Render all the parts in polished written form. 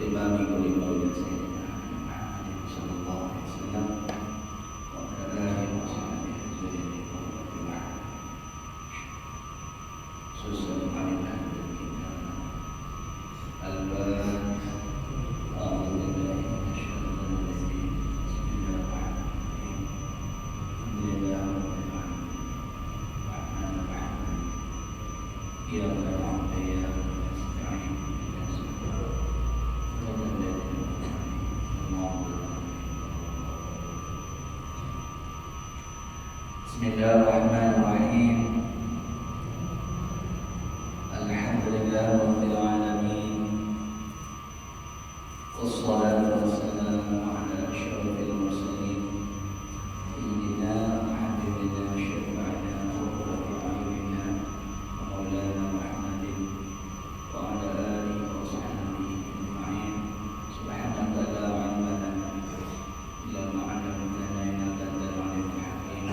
واتباع كل مولد سيدنا محمد صلى الله عليه وسلم وعلى آله وصحبه أجمعين وبعد خصوصا عن أهل الكتاب الباب أعوذ بالله من الشيطان الرجيم بسم الله الرحمن الرحيم الحمد لله رب العالمين الرحمن الرحيم إياك نعبد وإياك نستعين اهدنا الصراط Bismillahirrahmanirrahim. Alhamdulillah rabbil alamin. Wassalatu wassalamu ala asyrafil mursalin sayyidina Muhammadin syafi'ina wa qurrati a'yunina wa maulana Muhammadin wa ala alihi wa sahbihi ajma'in. Subhanaka la ilma lana illa ma 'allamtana innaka antal alimul hakim.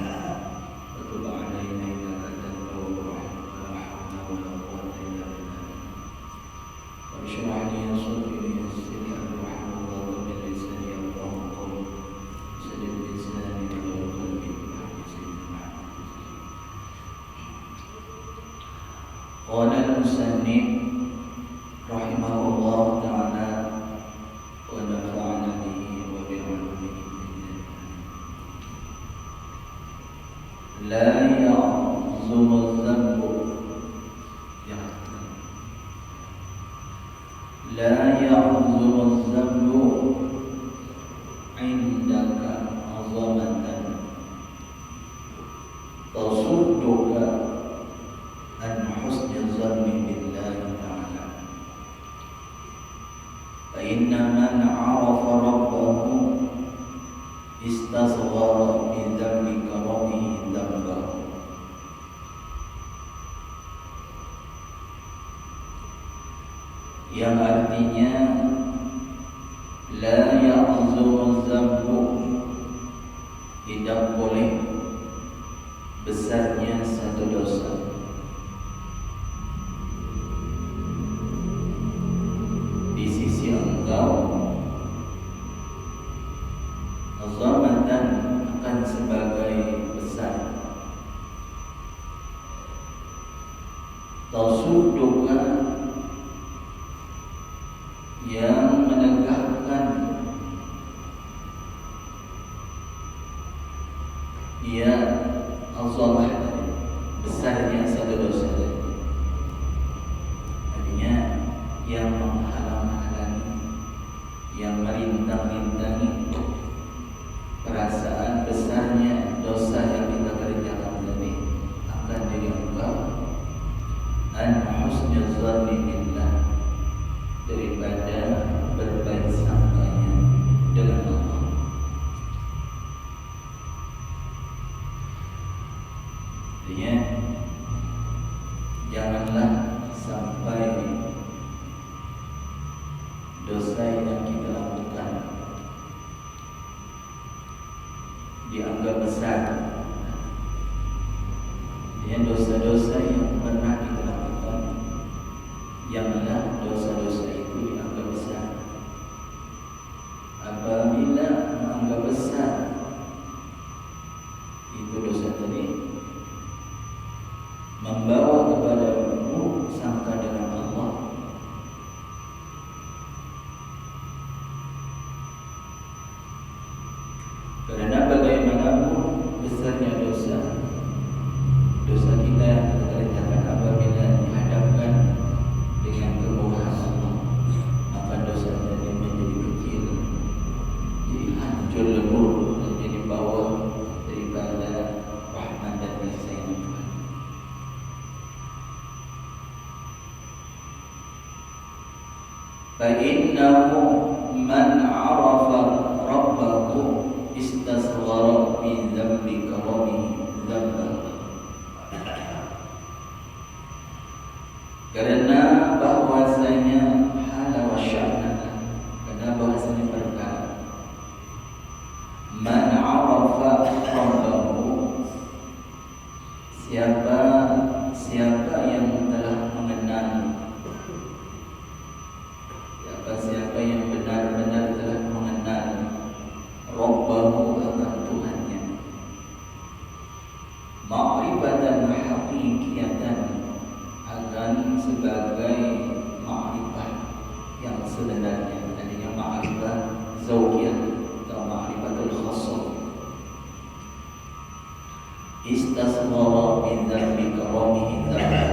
وتب علينا إنك أنت التواب الرحيم ولا حول ولا قوة إلا بالله. رب اشرح لي صدري ويسر لي أمري واحلل عقدة من لساني يفقهوا قولي سدد لساني ونور قلبي بحق سيدنا محمد. قال المصنف رحمه الله تعالى ونفعنا به وبعلومه لا يعظم الذنب عندك عظمة تصدك عن حسن الظن بالله تعالى. فإن من عرف ربه استصغر بذنب كرمه ذنبه. Yang artinya la ya'zumu dzambu, tidak boleh besarnya satu dosa di sisi engkau azamatan akan sebagai besar, tasudduka yang menegakkan dia azamah tadi, besarnya satu dosa tadi. Artinya yang menghalang-halangi, yang merintang-rintangi perasaan besarnya dosa yang kita kerjakan tadi akan dari engkau an husnul dzanni billah, daripada berbaik sangkanya dengan Allah. Artinya janganlah sampai dosa yang kita lakukan dianggap besar. Artinya dosa-dosa yang pernah kita lakukan, janganlah dosa-dosa itu dianggap besar. Apabila menganggap besar itu dosa tadi, membawa kepada buruk sangka dengan Allah, karena bagaimanapun besarnya dosa kita yang kita kerjakan, apabila dihadapkan dengan kemurahan Allah, maka dosa tadi menjadi kecil, jadi hancur lebur, menjadi bawah daripada rahmat dan kasih Tuhan. Fa'innahu man 'arafa rabbahu istasghara bi dzambi karamihi dzambahu. Karena bahwasanya hala wa sya'na, karena bahwasanya perkara man 'arafa rabbahu, siapa yang telah mengenal, siapa yang istasghara min dzambi karamihi dzamba.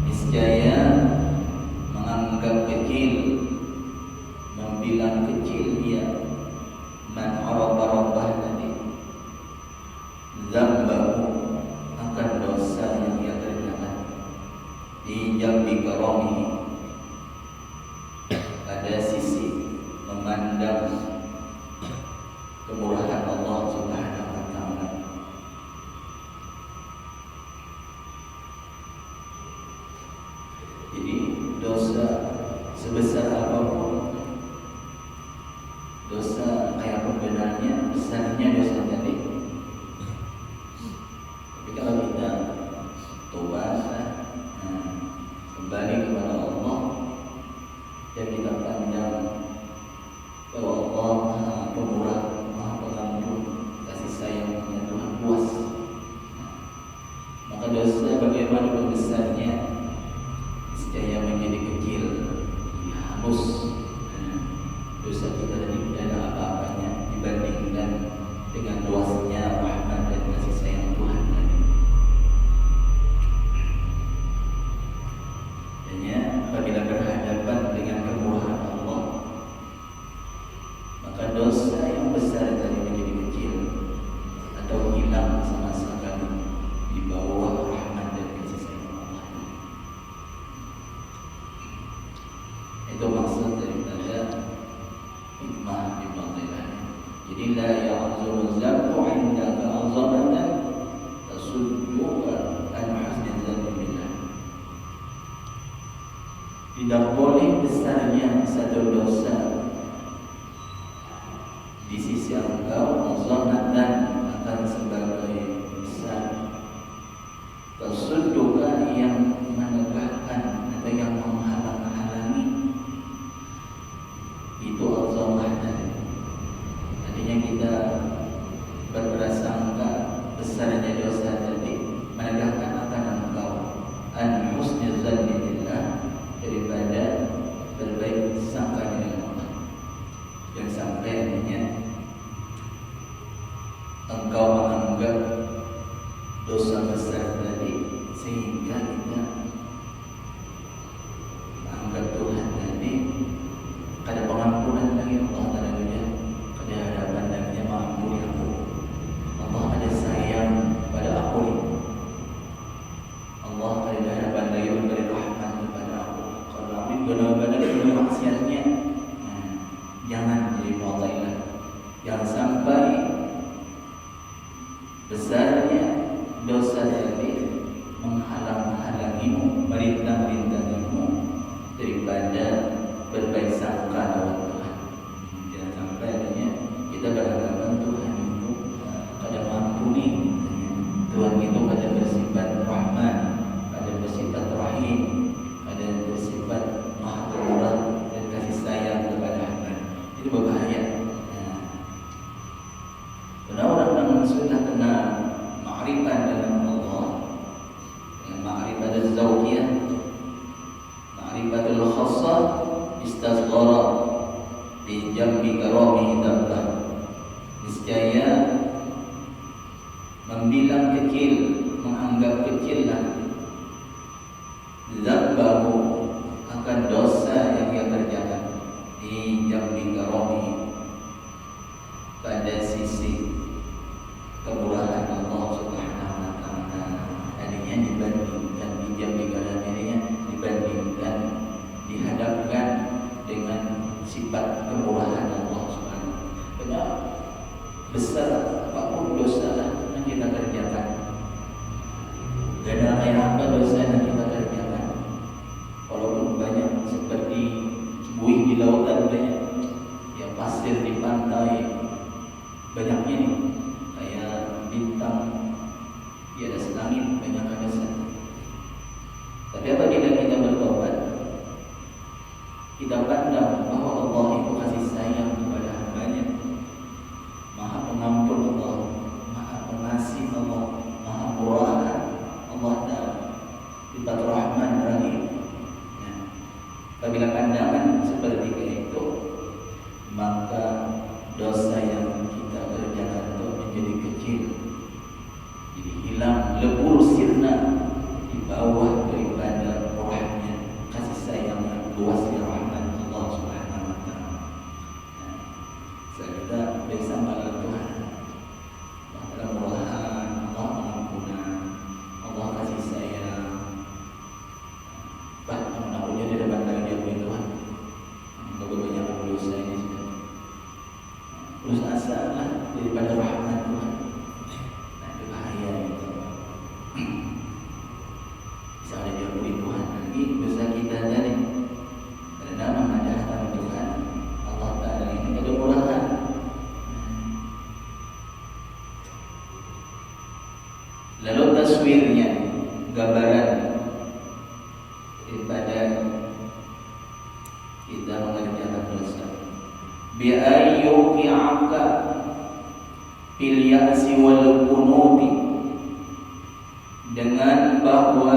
Niscaya menganggap kecil, membilang kecil dia, man arafa rabbah tadi, dzambahu akan dosa yang ia kerjakan, di jambi karamihi, pada sisi memandang kemurahan Allah Subhanahu wa taala. Jadi dosa sebesar apapun, dosa kayak pembenarnya, besarnya dosa tadi, tapi kalau kita tobat, kembali kepada Allah dan kita pandang bahwa Allah Maha Pemurah, Maha Pengampun, kasih sayangnya Tuhan luas, maka dosa bagaimanapun besarnya niscaya menjadi kecil, halus. Dosa kita tadi tidak ada apa-apanya dibandingkan dengan luasnya rahmat dan kasih sayang Tuhan tadi. Hanya apabila berhadapan dengan kemurahan Allah, maka dosa yang besar tadi menjadi kecil atau hilang sama sekali di bawah rahmat dan kasih sayang Allah. Itu maksud daripada hikmah di fadilahnya. Jadi la ya'zuru dzambu 'indaka 'azamatan tasudduka an husni dzanni billah. Tidak boleh besarnya satu dosa di sisi engkau, azamatan akan sebagai besar, tasudduka yang menegakkan atau yang menghalang-halangi itu azamah tadi. Artinya kita berprasangka besarnya dosa tadi menegakkan akan engkau an husni dzanni billah, daripada berbaik sangka dengan Allah. Jangan sampai artinya engkau menganggap dosa besar tadi sehingga kita menganggap Tuhan tadi ada pengampunan lagi Allah Ta'ala dunia, ada hadapan darinya mengampuni aku. Allah ada sayang pada aku ni. Allah ada hadapan lagi memberi rahmat kepada aku. Kalau aku benar-benar penuh maksiatnya, jangan jadi mu'tailah. Jangan sampai besarnya dosa tadi menghalang-halangimu, merintah-rintangimu daripada berbaik sangka dengan Tuhan. Jangan sampai adanya kita berhadapan Tuhan itu pada mengampuni, Tuhan itu pada bersifat rahman, pada bersifat rahim, pada bersifat maha pemurah dan kasih sayang kepada hamba. Itu berbahaya. Karena orang yang sudah kenal ma'rifat dengan Allah, dengan ma'rifat az-zawqiyah, ma'rifatul khassah, istasghara di jambi karamihi dzamba. Niscaya membilang kecil, menganggap kecillah dzambahu akan dosa yang ia kerjakan di jambi karamihi, pada sisi kemurahan Allah Subhanahu wa taala. Adanya dibandingkan di jambi karamihi, dibandingkan, dihadapkan dengan sifat kemurahan Allah Subhanahu. Benar, besar apapun dosa yang kita kerjakan, dan kayak apa dosa yang kita kerjakan, walaupun banyak seperti buih di lautan banyak, ya pasir di pantai banyaknya nih, kayak bintang di atas langit banyak dosa. Tapi apabila kita bertobat, kita pandang bahwa Allah itu kasih sayang kepada hambanya, maha pengampun Allah, maha pengasih Allah, maha murah Allah Ta'ala, sifat rahman rahim. Apabila pandangan seperti itu, maka dosa yang kita kerjakan itu menjadi kecil, jadi lebur sirna di bawah daripada rahmatnya, kasih sayang yang luasnya rahmat Allah Subhanahu wa taala. Saya kita bisa mengenal Tuhan. Allah murahan, Allah pengampunan, Allah kasih sayang. Bahkan menakutnya di depan kali dia punya Tuhan. Banyak dosa ini sudah. Terus asalah daripada rahmat Tuhan. Nah, itu bahaya itu. Bisa ada dia beri Tuhan lagi dosa kita tadi. Karena menghadap Tuhan Allah Taala ini ada murahan. Lalu taswirnya, gambaran daripada kita mengerjakan dosa. Bi ayyuqi'aka fil ya'si wal qunuti, dengan bahwa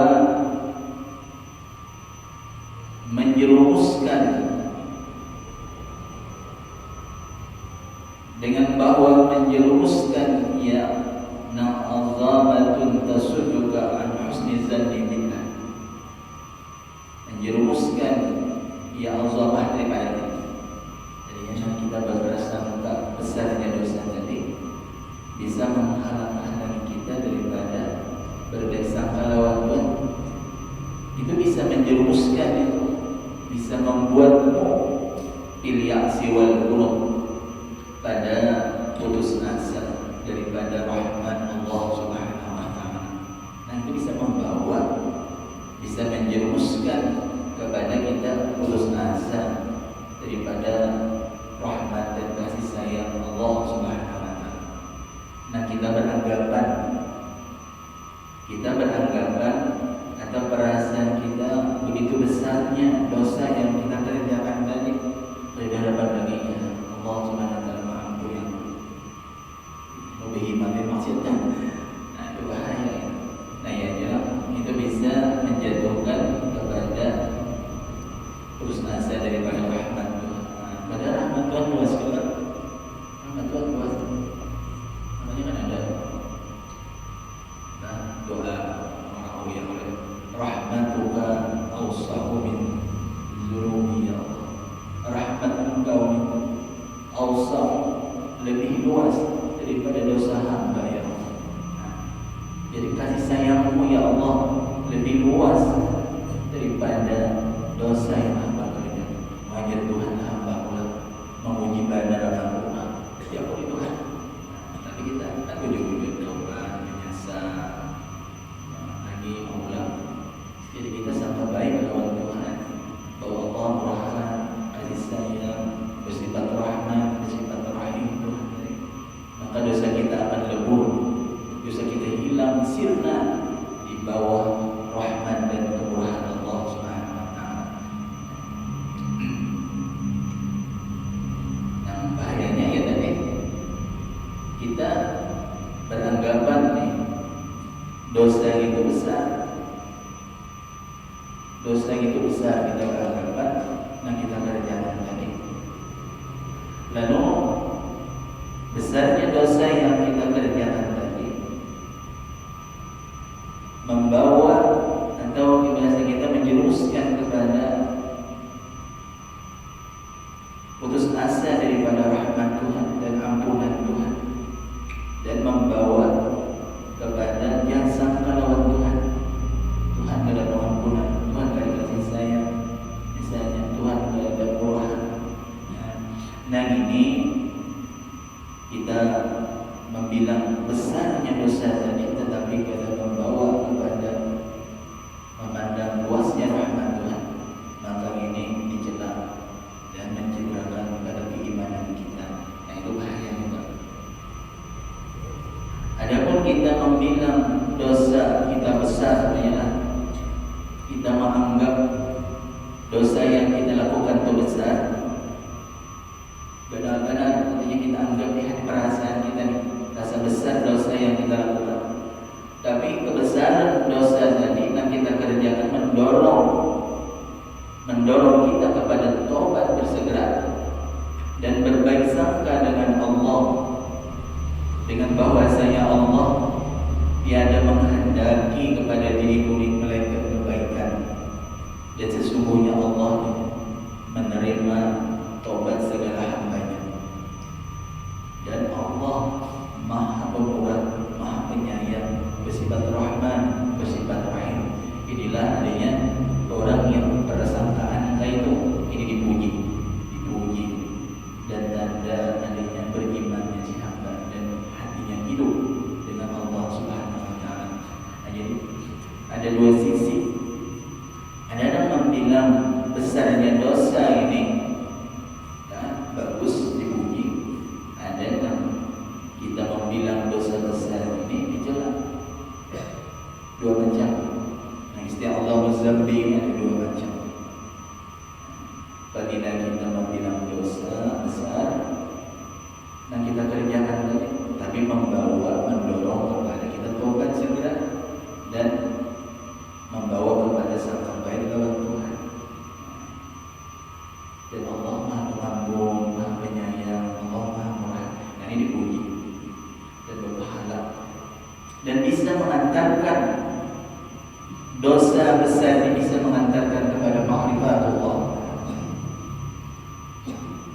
menjerumuskan, ya na'azamatun tasudduka an husni zanni billah, menjerumuskan ya azamah daripada kita. Jadi yang kita berprasangka besarnya dosa tadi bisa menghalang-halangi kita daripada berbaik sangka lawan Tuhan. Itu bisa menjerumuskan, itu bisa membuatmu ilya'si wal qunut, pada putus asa daripada rahmat Allah Subhanahu wa taala. Nah, itu bisa membawa, bisa menjerumuskan kepada kita putus asa daripada rahmat dan kasih sayang Allah Subhanahu wa taala. Nah, kita beranggapan atau perasaan kita begitu besarnya dosa yang kita kerjakan tadi di hadapan baginya Allah Subhanahu wa taala Maha Pengampun, lebih iman maksudnya. Nah, itu bahaya. Nah, ya itu bisa menjatuhkan kepada putus asa daripada rahmat Tuhan. Padahal rahmat Tuhan luas banget. Rahmat Tuhan luas. Namanya kan ada doa orang yang oleh rahmatuka awsa'u min zunubi, ya Allah. Rahmat Engkau awsa'u, lebih luas daripada dosa hamba, ya Allah. Jadi kasih sayangmu, ya Allah, lebih luas daripada dosa yang hamba kerjakan. Wajar Tuhan hamba pula memuji bandar orang rumah. Ya Allah Tuhan. Tapi kita tak ujung-ujung taubat, menyesal, lagi mengulang. Jadi kita sangka baik lawan Tuhan, bahwa Allah murahkan, kasih sayang, bersifat rahmat, bersifat rahim Tuhan. Maka dosa kita akan lebur, dosa kita hilang sirna di bawah rahmat dan kemurahan Allah Subhanahu wa taala. Nah, bahayanya ya tadi kita beranggapan nih dosa itu besar. Dosa itu besar, kita beranggapan, nah kita kerjakan tadi. Lalu besarnya dosa yang kita kerjakan tadi membawa atau bahasa kita menjerumuskan kepada putus asa daripada rahmat Tuhan dan ampunan Tuhan, dan membawa kepada yang sangka lawan Tuhan. Tuhan tidak ada pengampunan, Tuhan tidak ada kasih sayang, misalnya Tuhan tidak ada murahan. Nah, ini kita membilang besarnya dosa tadi, tetapi kita membawa kepada memandang luasnya rahmat Tuhan, maka ini dicela dan mencederakan pada keimanan kita. Nah, itu bahaya juga. Adapun kita membilang dosa kita besar, ialah kita menganggap dosa yang kita lakukan itu besar. Benar-benar artinya kita anggap di hati perasaan kita nih, rasa besar dosa yang kita lakukan. Tapi kebesaran dosa tadi yang kita kerjakan mendorong kita kepada taubat bersegera dan berbaik sangka dengan Allah, dengan bahwasanya Allah tiada menghendaki menghendaki kepada diriku melainkan kebaikan, dan sesungguhnya Allah menerima taubat segala hambanya. Dan Allah Maha Pemurah, Maha Penyayang, bersifat Rahman, bersifat Rahim. Inilah adanya orang yang persangkaan itu ini dipuji, dan tanda adanya berimannya si hamba dan hatinya hidup dengan Allah Subhanahu Wa Taala. Jadi ada dua sisi. Ada yang bilang besarnya dosa ini bagus dipuji. Ada yang kita membilang dosa besar ini dicela. Dua macam. Nah, istilah Allah Muzzambi ini ada dua macam. Apabila kita membilang dosa besar, nah kita kerjakan tadi, tapi mendorong kepada kita tobat segera dan membawa kepada sang kembali lawan Tuhan. Dan Allah Maha Pengampun, Maha Penyayang, Allah Maha Murah. Nah ini dipuji dan berpahala dan bisa mengantarkan dosa besar ini, bisa mengantarkan kepada ma'rifatullah.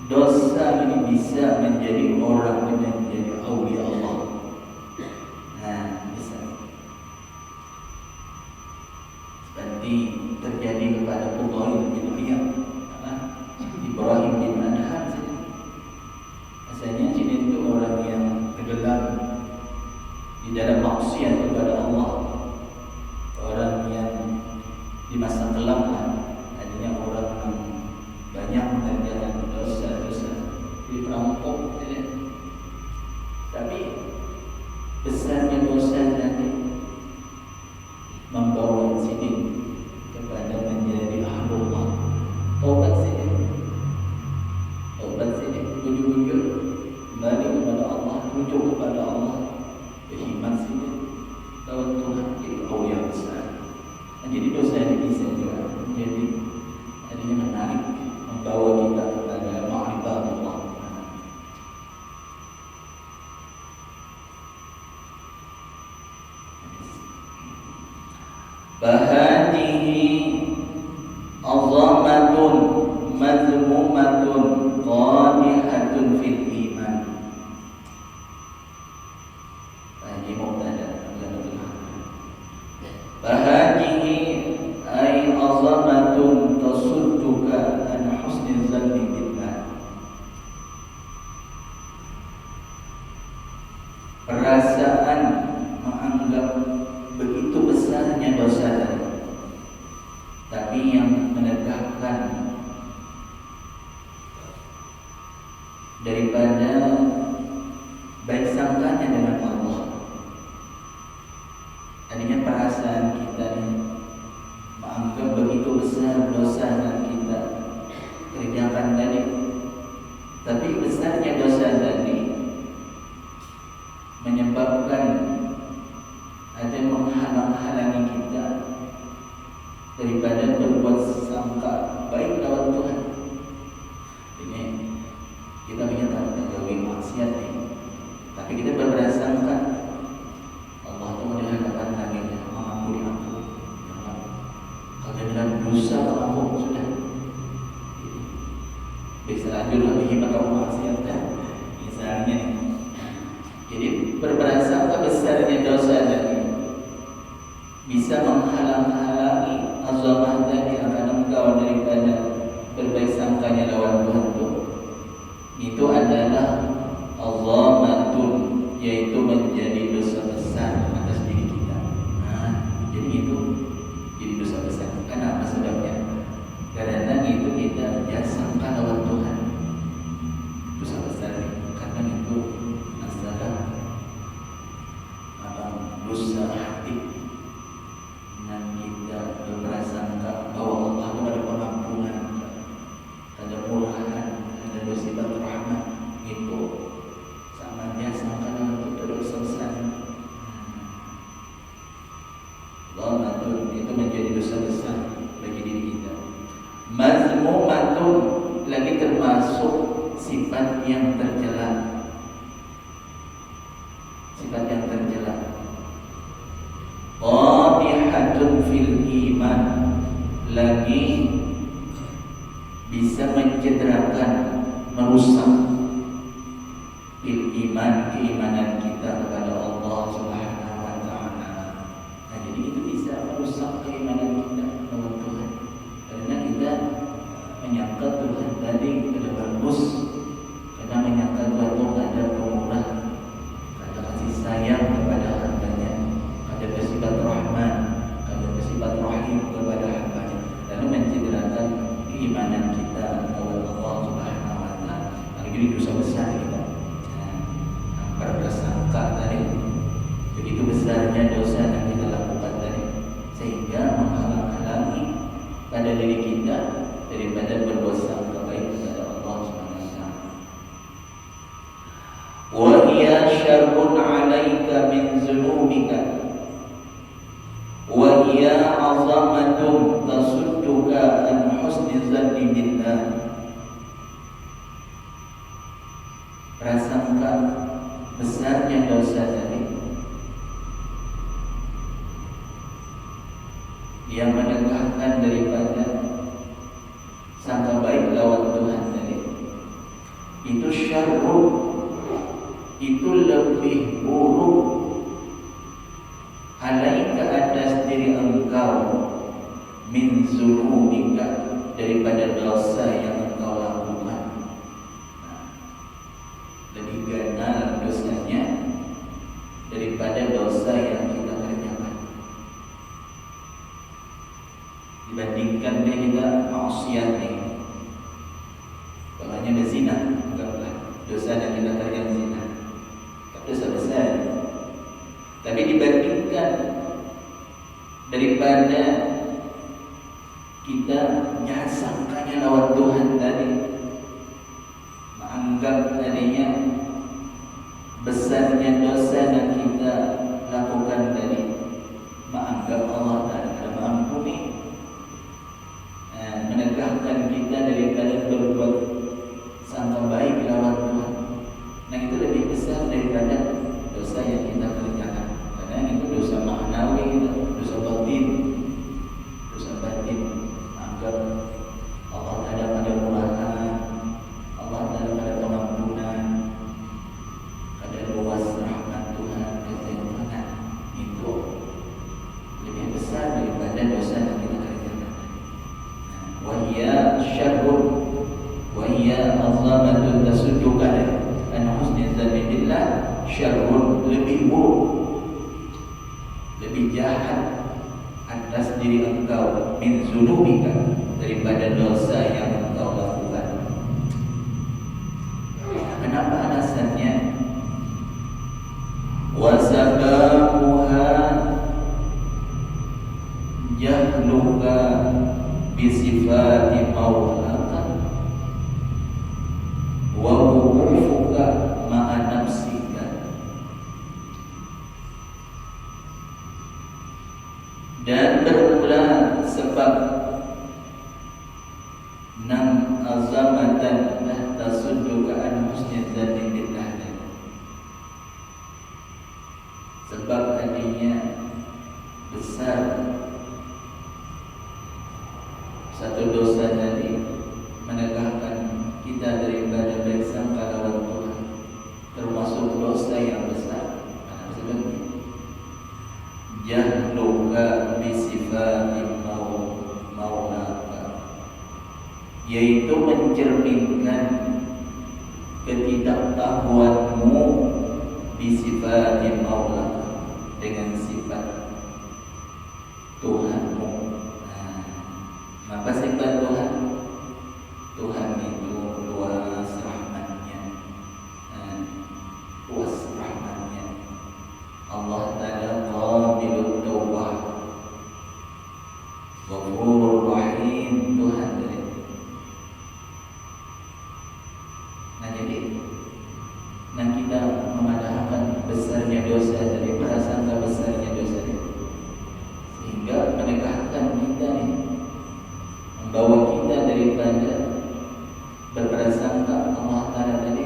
Dosa ini bisa menjadi orang yang menjadi aulia Allah. Nah, bisa. Seperti terjadi kepada Fudail bin Iyad, Ibrahim bin Adham saja. Rasanya sini itu orang yang tenggelam di dalam maksiat kepada Allah, orang yang di masa kelam lah, adanya orang yang banyak mengerjakan dosa-dosa, di perampok, tapi besarnya dosa tadi membawa sidin kepada menjadi ahlullah. Taubat sidin, ujung-ujung kembali kepada Allah, rujuk kepada Allah, berhimat sidin lawan Tuhan, jadi aulia besar. Nah, jadi dosa ini bisa juga menjadi adanya menarik, membawa kita kepada ma'rifat Allah. Bahadihi azamatun mazmumatun qadihatun fil iman. Ini mubtada. Bahadihi ay azamatun tasudduka an husni zanni billah. Perasaan menganggap begitu besarnya dosa tadi, tapi yang menegakkan daripada baik sangkanya dengan Allah. Adanya perasaan kita menganggap begitu besar dosa yang kita kerjakan tadi, tapi besarnya dosa tadi menyebabkan ada menghalang-halangi kita daripada berbuat sangka baik lawan Tuhan. Ini kita menyatakan menjauhi maksiat ini, tapi kita berprasangka Allah itu di hadapan tangannya mengampuni aku. Kalau dalam dosa aku sudah bisa lanjut lagi atau maksiat dan misalnya nih. Jadi berprasangka besarnya dosa tadi bisa menghalang-halangi azamah tadi akan engkau daripada berbaik sangkanya lawan Tuhan itu adalah azamatun, yaitu menjadi dosa besar atas diri kita. Nah, jadi itu jadi dosa besar. Kenapa sebabnya? Karena itu kita sangka lawan Tuhan. Dosa besar karena itu masalah dosa hati. Dan kita berprasangka bahwa Allah itu ada pengampunan, ada murahan, ada bersifat rahmat. Itu sama dia sangka dengan itu dosa besar. Lamatun itu menjadi dosa besar bagi diri kita. Mazmumatun lagi termasuk sifat yang tercela. Sifat yang tercela. bisa mencederakan, merusak keimanan kita kepada Allah Subhanahu wa taala. Nah, jadi itu bisa merusak keimanan kita kepada Tuhan. Karena kita menyangka Tuhan tadi ada bagus, karena menyangka Tuhan itu ada pemurah, ada kasih sayang kepada hambanya, ada bersifat rahman, ada bersifat rahim kepada hambanya, lalu mencederakan keimanan kita kepada Allah Subhanahu wa taala. Jadi dosa besar kita. Berprasangka tadi, begitu besarnya dosa yang kita lakukan tadi, sehingga menghalang-halangi pada diri kita daripada berbuat sangka baik kepada Allah Subhanahu wa taala. Wa hiya syarrun 'alaika min dzunubika wa hiya 'azamatun tasudduka an husni dzanni billah. Prasangka besarnya dosa tadi yang menegakkan daripada sangka baik lawan Tuhan tadi, itu syarrun, itu lebih buruk, alaika atas diri engkau, min dzunubika, daripada dosa yang engkau lakukan. Lebih ganas dosanya daripada dosa yang kita kerjakan. Dibandingkan kita maksiat nih, bahkan berzina, anggaplah dosa yang kita kerjakan zina, dosa besar. Tapi dibandingkan daripada kita jahat sangkanya lawan Tuhan tadi, menganggap adanya besarnya dosa yang kita lakukan tadi, menganggap Allah Ta'ala akan mengampuni, menegakkan kita daripada berbuat sangka baik lawan Tuhan. Nah, itu lebih besar daripada dosa yang kita kerjakan, karena itu dosa maknawi, dosa batin, anggap Allah Ta'ala pada murahan, Allah Ta'ala pada pengampunan, ada luas rahmat Tuhan, keseimbangan, itu lebih besar daripada dosa yang kita kerjakan. Wahia syarrun, wahia azamatun tasudduka an husni dzanni billah. Syarrun, lebih buruk, lebih jahat atas diri engkau, min dzunubika, daripada dosa yang engkau lakukan. Kenapa alasannya? Wasababuha jahluka bisifati maulaka wa wuqufuka ma'a nafsika. Dan bermula sebab nam azamatan tasudduka an husni dzanni billah, sebab adanya besar satu dosa tadi menegakkan kita daripada baik sangka lawan Tuhan, termasuk dosa yang besar. Karena sebabnya jahluka bisifati maulaka, yaitu mencerminkan ketidaktahuanmu bisifati maulaka, dengan sifat Tuhanmu. Apa sifat Tuhan? Tuhan itu luas rahmatnya, luas rahmatnya. Allah Ta'ala qabilut tawbah, ghafurur rahim, Tuhan dari. Nah, jadi kita memadahkan besarnya dosa dari prasangka besarnya dosa itu, sehingga menegakkan kita nih, membawa kita daripada berprasangka Allah Ta'ala tadi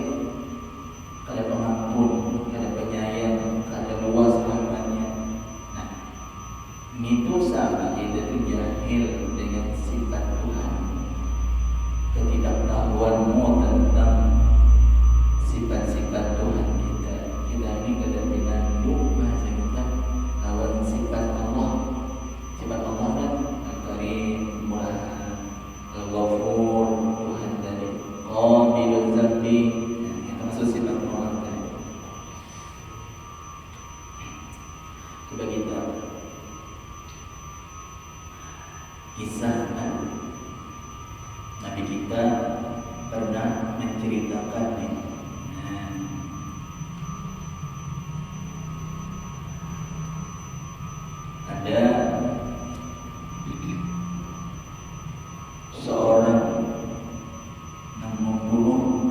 kada pengampun, kada penyayang, kada luas rahmatnya. Nah, itu sama, kita itu jahil dengan sifat Tuhan. pengetahuanmu tentang sifat-sifat Tuhan kita. Kita ini kadang-kadang lupa kita lawan sifat Allah. Sifat Allah kan Al-Karim, Murah, Al-Ghafur, Tuhan dari Qabilul Zambi. Itu maksud sifat Allah tadi. Coba kita kisahkan Nabi kita pernah menceritakan ada seorang yang membunuh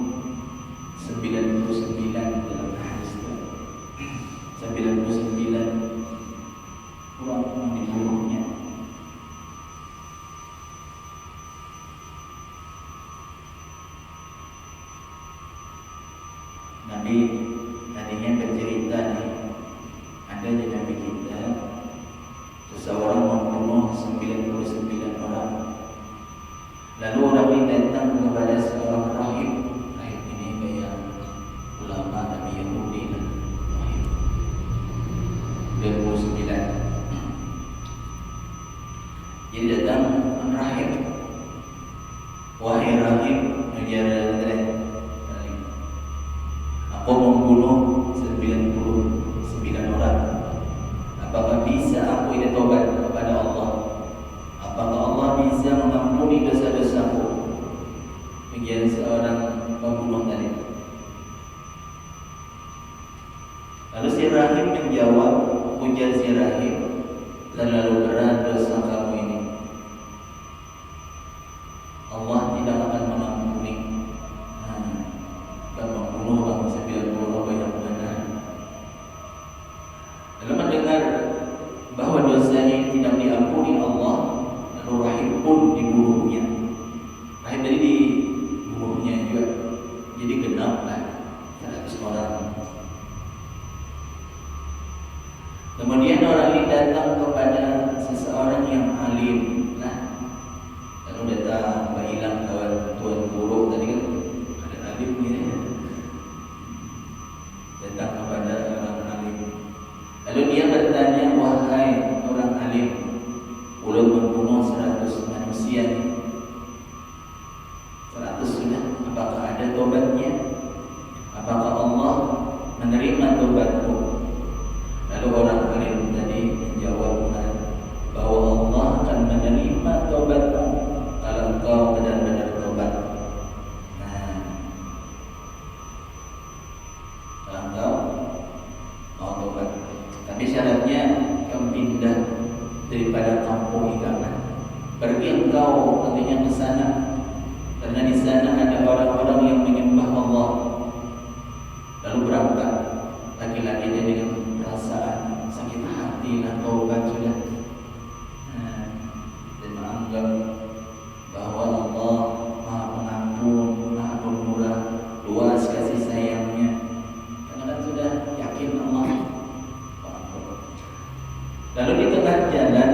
99 dalam hadis 99 orang yang dibunuhnya. Nabi tadinya bercerita nih, ada di Nabi kita seseorang membunuh 99 orang. Lalu orang ini datang kepada seorang rahib. Rahib ini kayak ulama Nabi Yahudi dan rahib 29. Jadi datang rahib, wahai rahib, aku membunuh 99 orang. Apakah bisa aku ini tobat kepada Allah? Apakah Allah bisa mengampuni dosa-dosaku? Menjadi seorang pembunuh tadi. Lalu si rahib menjawab, ujar si rahib, terlalu berat dosa kamu ini. Allah tidak akan mengampuni. Akan membunuh orang 90 orang banyak benar. Lalu mendengar bahwa dosanya tidak diampuni Allah, lalu rahib pun dibunuhnya. Rahib tadi dibunuhnya juga. Jadi genaplah 100 orang. Kemudian orang ini datang kepada seseorang yang alim. Lalu datang hilang kawan tuan guru tadi kan ada alim ni. Datang kepada orang alim. Lalu dia bertanya, wahai orang alim, ulun membunuh 100 manusia ni. 100 sudah, apakah ada tobatnya? Apakah Allah menerima tobatku? Lalu orang alim tadi menjawab bahwa Allah akan menerima tobatmu kalau engkau benar-benar tobat. Kalau engkau mau tobat, tapi syaratnya kamu pindah daripada kampung ibadah. Pergi engkau artinya ke sana, karena di sana ada orang-orang yang menyembah Allah. Lalu berangkat laki-laki dia dengan perasaan sakit hati dan taubat sudah, dan menganggap bahwa Allah Maha Pengampun, Maha Pemurah, luas kasih sayangnya. Karena kan sudah yakin Allah. Lalu di tengah jalan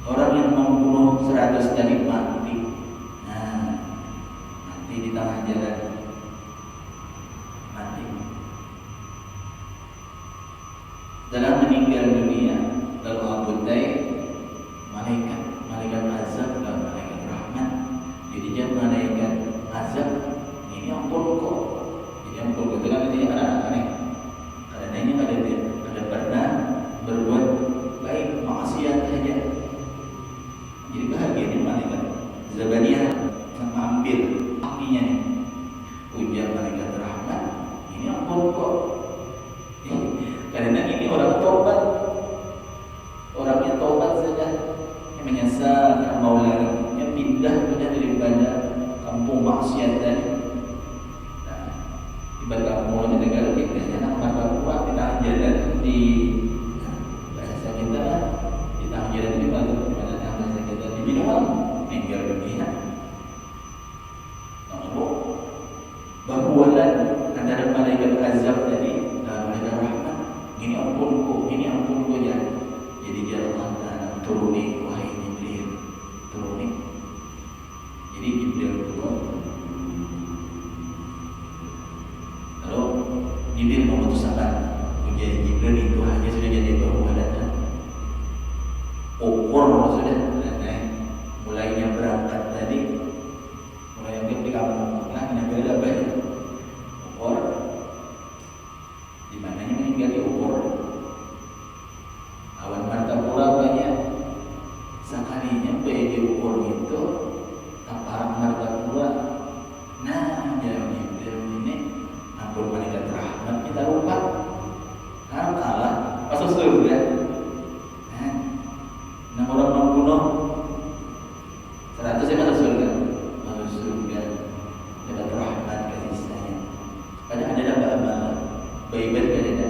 orang yang membunuh 100 tadi mati. Mati di tengah jalan. Mati. Dalam meninggal dunia, lalu abutai malaikat azab dan malaikat rahmat. Jadi dia malaikat azab ini ampun kok. Jadi ampun kok dengan dia anak-anak ini. Karena ini ada pernah berbuat baik, maksiat saja. Jadi bahagia nih malaikat Zabaniyah mengambil apinya nih. Ujar malaikat rahmat, ini ampun kok. Karena ini orang tobat, orangnya tobat saja, yang menyesal yang Maulana, yang pindah sudah daripada kampung maksiat tadi. Ibarat kampung di negara kita, nak makan kuat di tengah jalan di bahasa kita, di tengah jalan di mana bahasa kita di minuman, meninggal dunia. Lalu berbualan antara malaikat azab tadi dan malaikat rahmat. Ini ampunku ya. Jadi dia Allah Ta'ala turuni, wahai Jibril, turuni. Jadi Jibril turun itu sangat menjadi Jibril itu hanya sudah jadi bahwa datang ukur sudah mulainya berangkat tadi mulai yang di kampung nah Nabi ada banyak ukur di mananya meninggal di ukur awan Martapura banyak sekalinya bayi di ukur itu taparan Martapura nah yang Jibril ini ampun malaikat rahmat kita lupa kalah masuk surga nah orang membunuh 100 yang masuk surga dapat rahmat kasih sayang pada ada dapat amalan baik-baik ada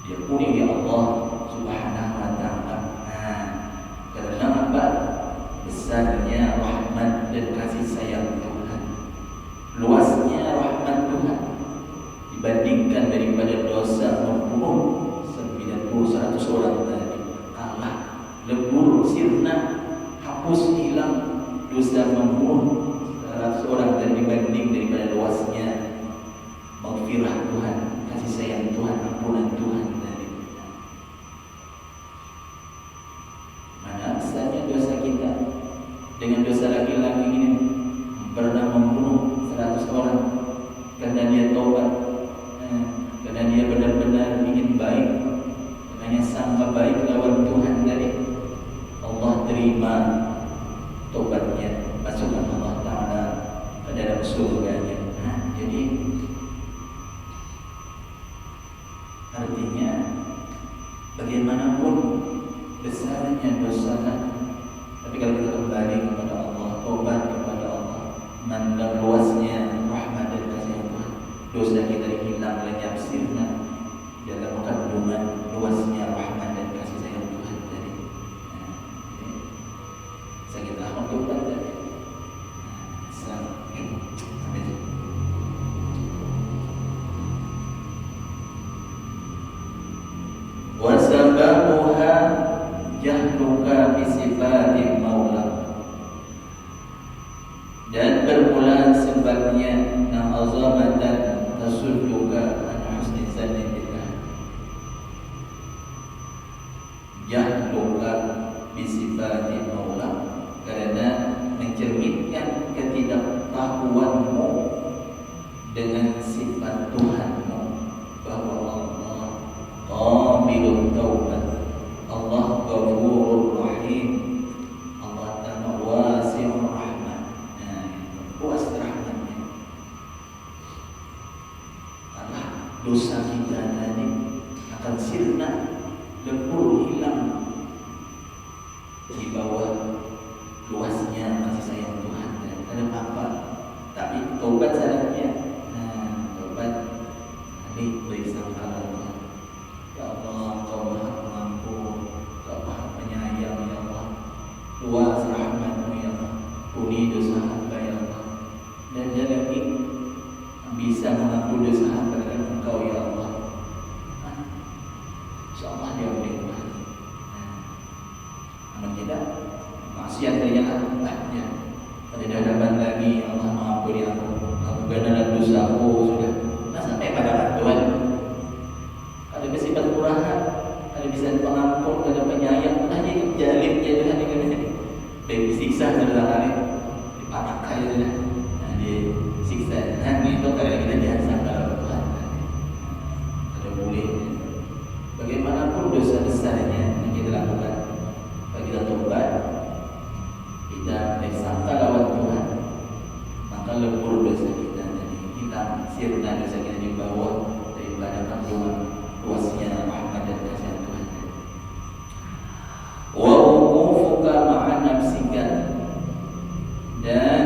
dia punya ya Allah subhanahu wa ta'ala karena apa besarnya rahmat dan kasih sayang Tuhan luasnya rahmat Tuhan dibandingkan daripada dosa membunuh 100 orang tadi kalah lebur sirna hapus hilang dosa membunuh 100 orang tadi dibanding daripada luasnya maghfirah Tuhan kasih sayang Tuhan ampunan Tuhan tadi mana besarnya dosa kita dengan dosa laki-laki ini pernah membunuh 100 orang karena dia taubat karena dia benar-benar ingin baik hanya sangka baik lawan Tuhan tadi Allah terima tobatnya masukkan Allah Ta'ala ke dalam surganya jadi artinya bagaimanapun besarnya dosa tapi kalau kita kembali kepada Allah tobat kepada Allah mandang luasnya rahmat dan kasih Tuhan dosa kita hilang lenyap sirna dalam kandungan luasnya rahmat dan kasih sayang Tuhan tadi. Sakit ahmad tobat tadi. Sampai wa sababuha jahluka bi sifatil maula dan bermula sebabnya nam azamatan tasudduka an husni zanni billah jahluka bisifati maula karena mencerminkan ketidaktahuanmu dengan sifat Tuhanmu bahwa Allah qabilun taubat Allah ghafurur rahim Allah Ta'ala wasi'ur rahmat luas rahmatnya karena dosa kita tadi akan sirna lebur hilang di bawah luasnya kasih sayang Tuhan dan ada apa tapi tobat syaratnya tobat ini beri sangka Tuhan ya Allah Kau maha pengampun Kau maha penyayang ya Allah luas rahmat-Mu ya Allah puni dosa hamba ya Allah dan dia lagi bisa mengampuni dosa hamba dengan Engkau ya Allah insyaallah dia boleh Tuhan namun tidak maksiat dia ya pada hadapan lagi Allah mengampuni aku benar dosaku sudah nah sampai pada Tuhan ada bersifat murahan ada bisa pengampun ada penyayang hanya jalim dia Tuhan dengan baik disiksa sebenarnya dipatahkan ya nah disiksa nah itu karena kita jangan sangka Tuhan ada boleh bagaimanapun dosa besarnya yang kita lakukan bagi kita tobat kita bersangka lawan Tuhan maka lebur dosa kita tadi kita sirna dosa kita di bawah daripada kandungan luasnya rahmat dan kasih Tuhan wa wuqufuka ma'a nafsika dan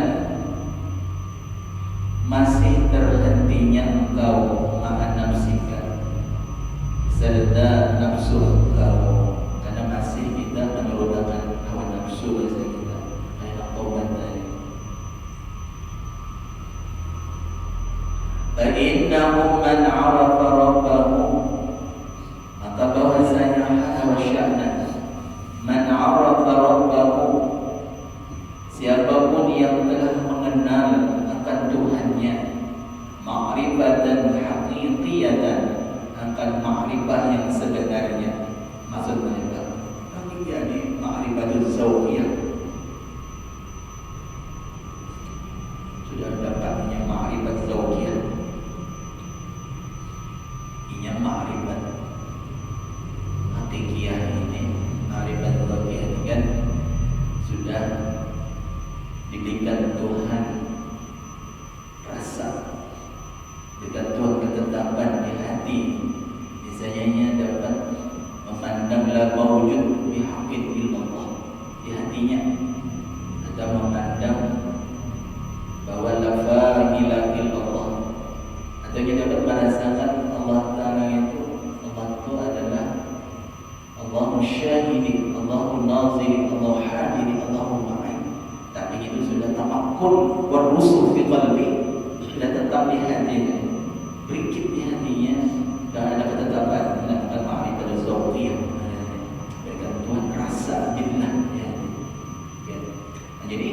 masih terhentinya engkau ma'a nafsika serta nafsu engkau karena masih kita menurunkan hawa nafsu bahasa kita ayat taubat tadi fa innahu man 'arafa rabbahu maka bahwasanya hal wa sya'na man 'arafa rabbahu siapapun yang telah mengenal akan Tuhannya ma'rifah ma'rifatan haqiqiyatan, akan ma'rifah yang sebenarnya. Maksudnya apa? Tapi jadi ma'rifatul zawqiyah. Sudah dapatnya ma'rifat zawqiyah. Ini ma'rifat haqiqiyah ini, ma'rifat zawqiyah ini kan sudah diberikan Tuhan rasa, dekat Tuhan ketetapan di hati. Misalnya dapat memandang la mawjud bihaqqin illallah di hatinya, atau memandang bahwa la ilaha illallah, atau kita dapat merasakan Allah Ta'ala itu, Allah itu adalah Allahu syahidi, Allahu naziri, Allahu hadiri, Allahu ma'i. Tapi itu sudah tamakkun wa rusuh fi qalbi, sudah tetap di hatinya, berikit di hatinya, dan ada ketetapan dalam ma'rifat zawqiyah, dengan Tuhan rasa billah ya. Jadi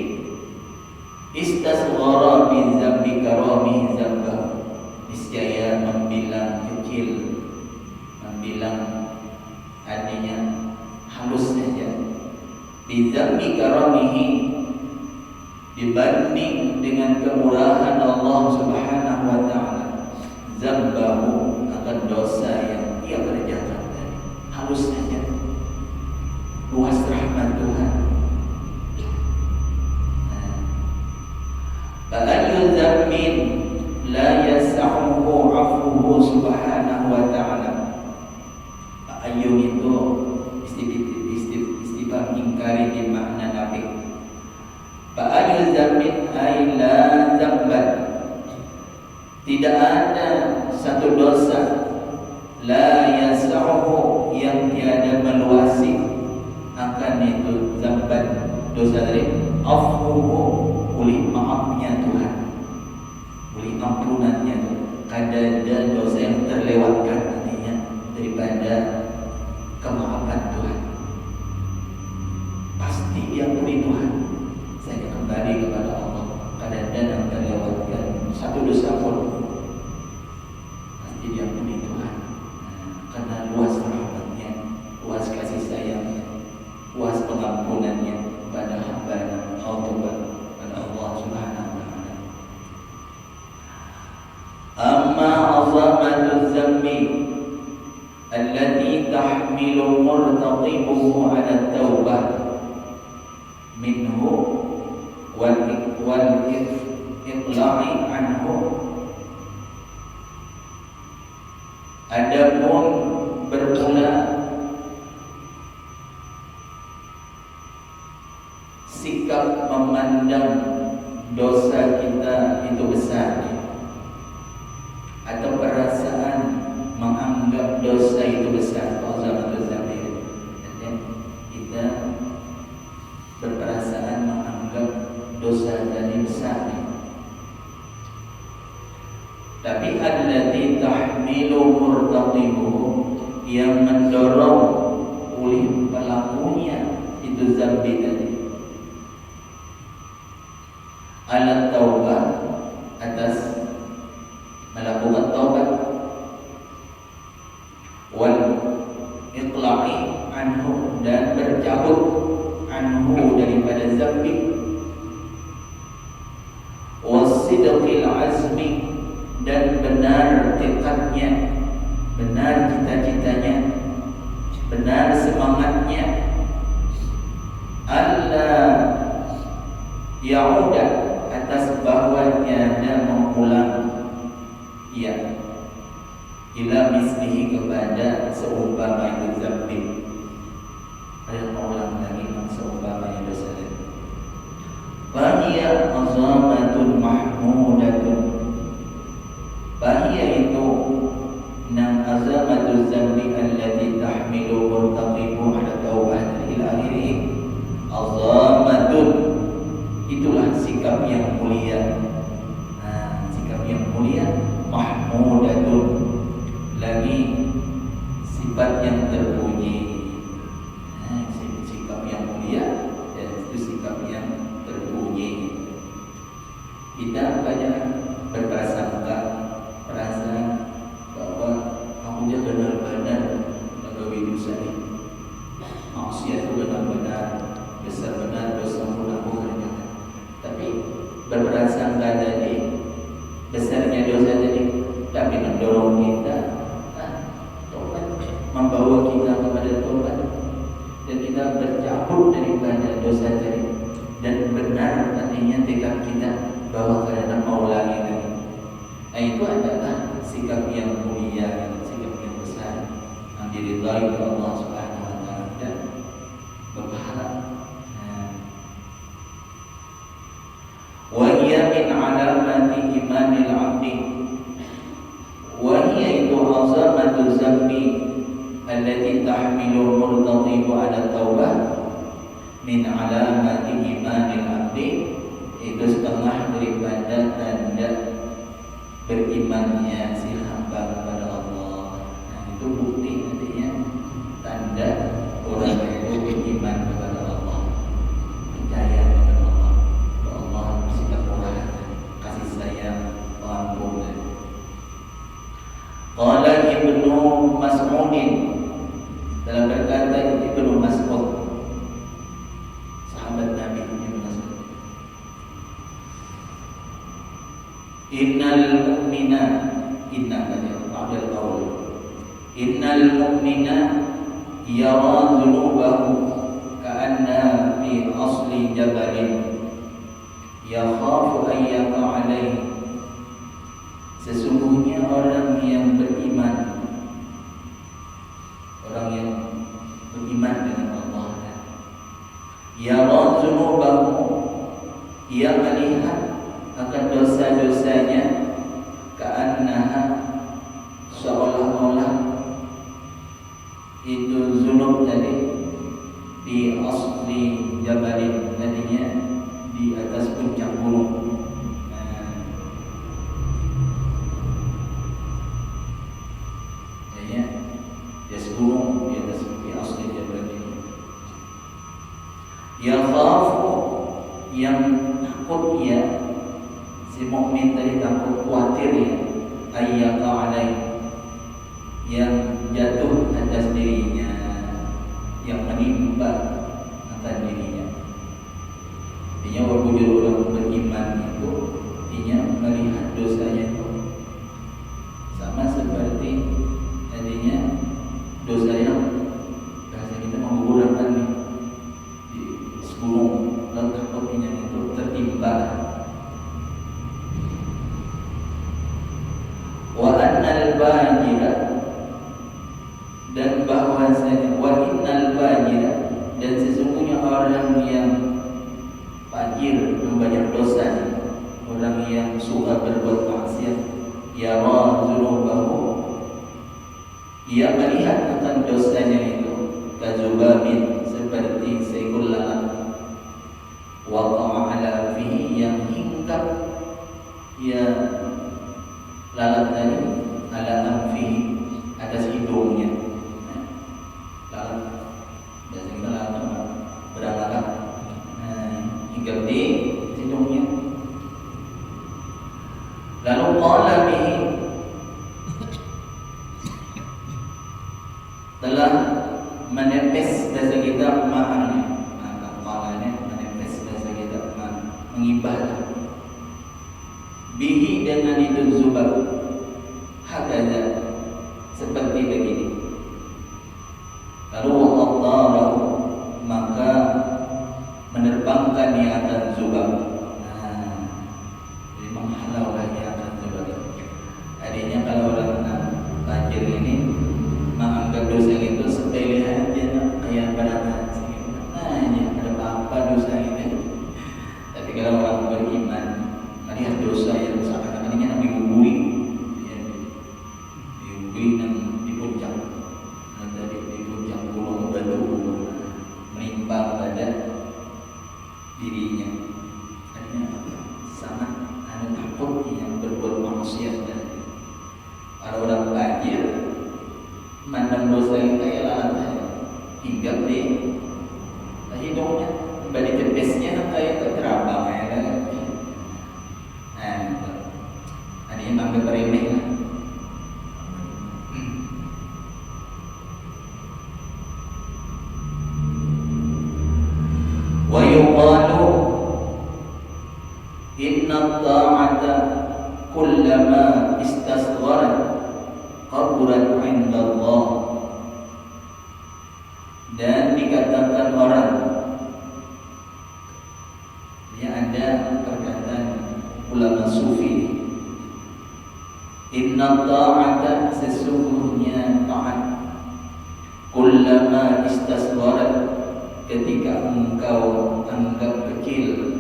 istasghara bi dzambi karami dzamba, niscaya membilang kecil, membilang artinya halus saja, bi dzambi karamihi, dibanding dengan kemurahan Allah Subhanahu wa ta'ala, zambahu, akan dosa yang ia kerjakan tadi. Halus saja, luas rahmat Tuhan. Fa'ayu dzambin la yas'uhu 'afuhu Subhanahu wa ta'ala. Fa'ayu itu istifham ingkari di makna nafi. Fa'ayu dzambin ay la dzamban, tidak ada satu dosa, la yas'uhu, yang tiada meluasi akan itu dzamban, dosa dari afuhu, oleh maafnya Tuhan, oleh ampunannya Tuhan. Kadang ada dosa yang terlewatkan nantinya daripada kemaafan Tuhan, pasti diampuni Tuhan. Saya kembali kepada Allah. Kadang yang terlewatkan satu dosa pun pasti diampuni Tuhan, karena luas rahmatnya, luas kasih sayangnya, luas pengampunannya kepada hamba-Nya Allah Subhanahu wa ta'ala. Amma azamatu dzambi allati tahmilu murtaqibuhu 'ala taubah minhu wal iqla'i anhu. Adapun bermula sikap memandang dosa kita itu besar, atau perasaan menganggap dosa itu besar, azamatul dzambi, kita berperasaan menganggap dosa tadi besar. Tapi allati tahmilu murtaqibuhu, yang mendorong oleh pelakunya itu dzambi tadi, ala taubah, atas melakukan taubat, wal iqla'i anhu, dan bercabut anhu daripada dzambi, wasidqil azmi, dan benar tekadnya, benar cita-citanya, benar semangatnya, Allah ya'udah, atas bahwa tiada mengulang, ya, ila mislihi, kepada seumpama itu dzambi, ada mengulang lagi seumpama itu dosa tadi. Fahiya azamatun mahmudatun, fahiya itu nam azamatul dzambi allati tahmilu murtaqibu ala taubah ila akhirih. Azamatun, itulah sikap yang mulia. Sikap yang mulia, mahmudatun, lagi sifat yang terpuji. Sikap yang mulia dan itu sikap yang terpuji. Kita banyak berprasangka, perasaan berprasangka tadi, besarnya dosa tadi, tapi mendorong kita tobat, membawa kita kepada tobat, dan kita bercabut daripada dosa tadi, dan benar artinya tekad kita bahwa karena mau lagi. Nah, itu adalah sikap yang mulia, sikap yang besar yang diridhai oleh Allah Subhanahu wa taala dan berpahala. Wa hiya min alamati imanil 'abdi wa hiya itu azamatu zambi allati tahmilu murtadibu 'ala taubah min alamati imanil 'abdi. Itu setengah daripada tanda berimannya si hamba kepada Allah. Nah, itu bukti nantinya tanda orang itu beriman kepada Allah, percaya kepada Allah, bahwa Allah bersikap murah, kasih sayang, pengampun. Qala Ibnu Mas'udin, dalam berkata Ibnu Mas'ud, sahabat Nabi Ibnu Mas'ud, innal mu'mina, inna ba'dal qaul, innal mu'mina yara dhunubahu ka'anna fi asli jabalin yakhafu an yaqa alaihi. Sesungguhnya orang yang beriman, orang yang beriman dengan Allah, yara dhunubahu, ia melihat akan dosa-dosanya, ka'annaha, seolah-olah itu zunub tadi di asli jabalin, tadinya di atas puncak gunung. Di atas gunung, di atas di asli jabalin. Ya khafu, yang takut ya, si mukmin tadi takut, khawatir ya, ayyaqa alaihi, yang jatuh atas dirinya, yang menimpa atas dirinya. Artinya wujud orang beriman itu artinya melihat dosanya itu sama seperti tadinya dosa yang bahasa kita menggugurkan di gunung, lalu takutnya itu tertimpa. Wa annal bajira, dan bahwasanya wa innal bajira, dan sesungguhnya orang yang fajir, yang banyak dosa, orang yang suka berbuat maksiat, yara dzunubahu, ia melihat akan dosanya itu, kadzubabin, seperti seekor lalat, waqa'a ala fihi, yang hinggap ya lalat tadi ala anfihi, atas hidungnya. Lalat, biasa kita lalat berangkat, hinggap di hidungnya. Lalu qala bihi, telah menepis dasa kita ma'annya. Maka qalanya menepis dasa kita mengibadah bihi, dengan itu zubab, hakada, seperti begini. Lalu Allah, maka menerbangkan niatan zubab, jadi menghalau niatan zubab. Adanya kalau orang banjir ini menganggap dosa itu sepele aja, kayak barang ini ada apa dosa ini. Tapi kalau orang beriman melihat dosa yang seakan-akan diguguri, dan di puncak, di puncak gunung batu menimpa pada dirinya, artinya sangat takut yang berbuat maksiat. Kalau orang banjir mandang dosa yang kayak lalat, hinggap di hidungnya, balik tepesnya kayak terabang ya kan. Ini menganggap remeh lah. Wa yuqalu ta'ata kullama istasgharat qaburat 'inda Allah. Dan dikatakan orang, yang ada perkataan ulama sufi, inna ta'ata, sesungguhnya taat, kullama istasgharat, ketika engkau anggap kecil,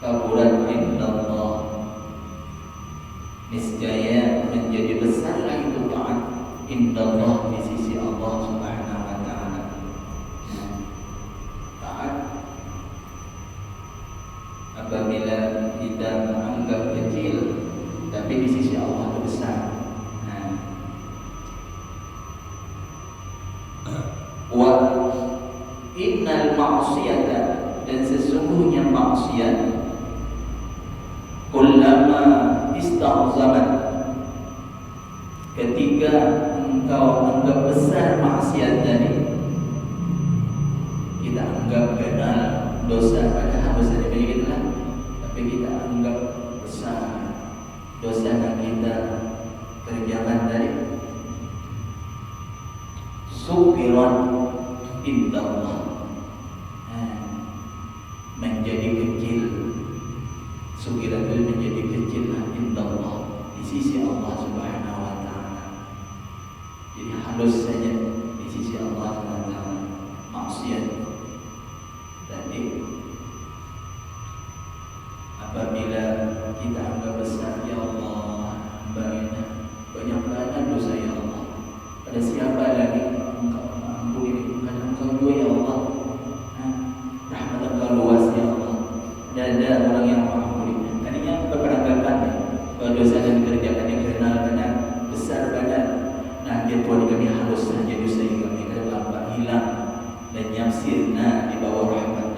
kaburat indallah, niscaya menjadi besarlah itu taat indallah, di sisi Allah Subhanahu wa taala. Taat apabila kita menganggap kecil, tapi di sisi Allah itu besar. Wa innal ma'siyata, dan sesungguhnya maksiat, kullama ista'zamat, ketika engkau anggap besar maksiat tadi, kita anggap benar dosa, padahal dosanya banyak kita, tapi kita anggap besar dosa yang kita kerjakan tadi, sukiran indallah, menjadi kecil. Sukiran itu menjadi kecil indallah, di sisi Allah Subhanahu wa taala. Jadi halus saja di sisi Allah Subhanahu wa taala maksiat tadi. Apabila kita anggap besar, ya Allah, banyak banget dosa ya Allah, pada siapa lagi engkau ampuni, bukan engkau jua ya Allah. Rahmat engkau luas ya Allah, ada orang yang mengampuni. Tadinya berperanggapan bahwa dosa yang dikerjakan yang kenal benar, besar benar. Nah, dia Tuhan kami halus saja dosa yang kami, karena Bapak hilang dan nyamsirna di bawah rahmat